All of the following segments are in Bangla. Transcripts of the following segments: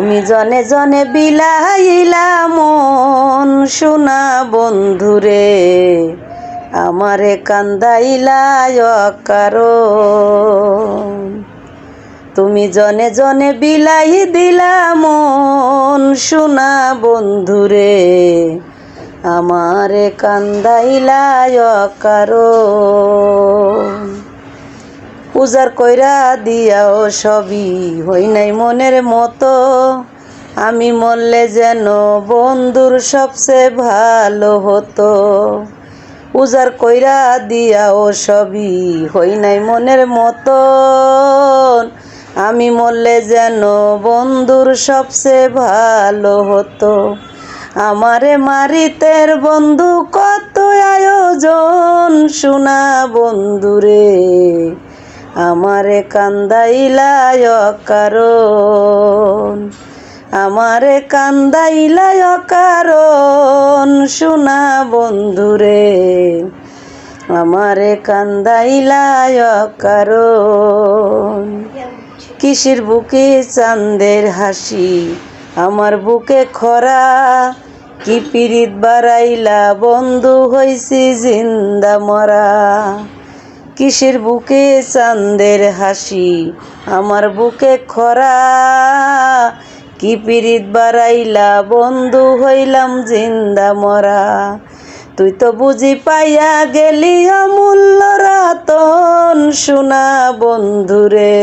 তুমি জনে জনে বিলাইলা মন সোনা বন্ধুরে, আমারে কান্দাইলা অকারণ। তুমি জনে জনে বিলাই দিলা মন সোনা বন্ধুরে, আমারে কান্দাইলা অকারণ। উজার কইরা দিয়াও সবই হই নাই মনের মতো, আমি মরলে যেন বন্ধুর সবচেয়ে ভালো হতো। উজার কইরা দিয়াও সবই হই নাই মনের মতো, আমি মরলে যেন বন্ধুর সবচেয়ে ভালো হতো। আমারে মারিতের বন্ধু কত আয়োজন সোনা বন্ধুরে, আমারে কান্দাইলা অকারণ। আমারে কান্দাইলা অকারণ সোনা বন্ধুরে, আমারে কান্দাইলা অকারণ। কিসের বুকে চাঁদের হাসি, আমার বুকে খরা, কি পিরিত বাড়াইলা বন্ধু হইছি জিন্দা মরা। কিসের বুকে চাঁদের হাসি, আমার বুকে খরা, কি পিরিত বাড়াইলা বন্ধু হইলাম জিন্দা মরা। তুই তো বুঝি পাইয়া গেলি অমূল্য রতন সোনা বন্ধুরে,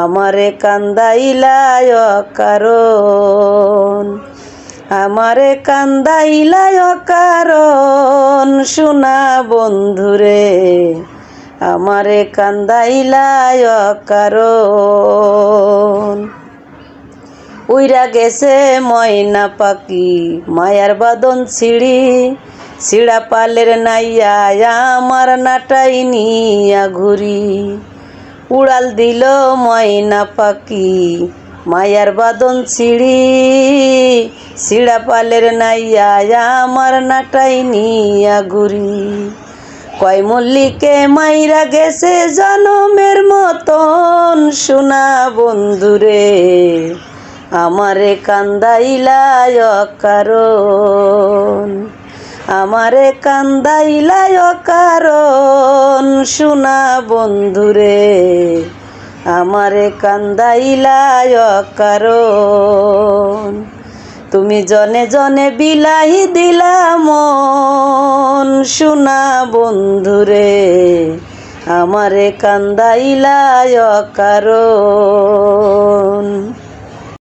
আমারে কান্দাইলা অকারণ। আমারে কান্দাইলা অকারণ সোনা বন্ধুরে, আমারে কান্দাইলা অকারণ। উইরা গেছে ময়না পাখি মায়ার বাঁধন ছিড়ি, ছিড়া পালের নাইয়া আমার নাটাই নিয়া ঘুরি। উড়াল দিল ময়না পাখি মায়ার বাঁধন ছিড়ি, ছিড়া পালের নাইয়া আমার নাটাই নিয়া ঘুরি। কয় মল্লিকে মাইরা গেছে জনমের মতন সোনা বন্ধুরে, আমারে কান্দাইলা অকারণ। আমারে কান্দাইলা অকারণ সোনা বন্ধুরে, আমারে কান্দাইলা অকারণ। তুমি জনে জনে বিলাই দিলা মন সোনা বন্ধুরে, আমারে কান্দাইলা অকারণ।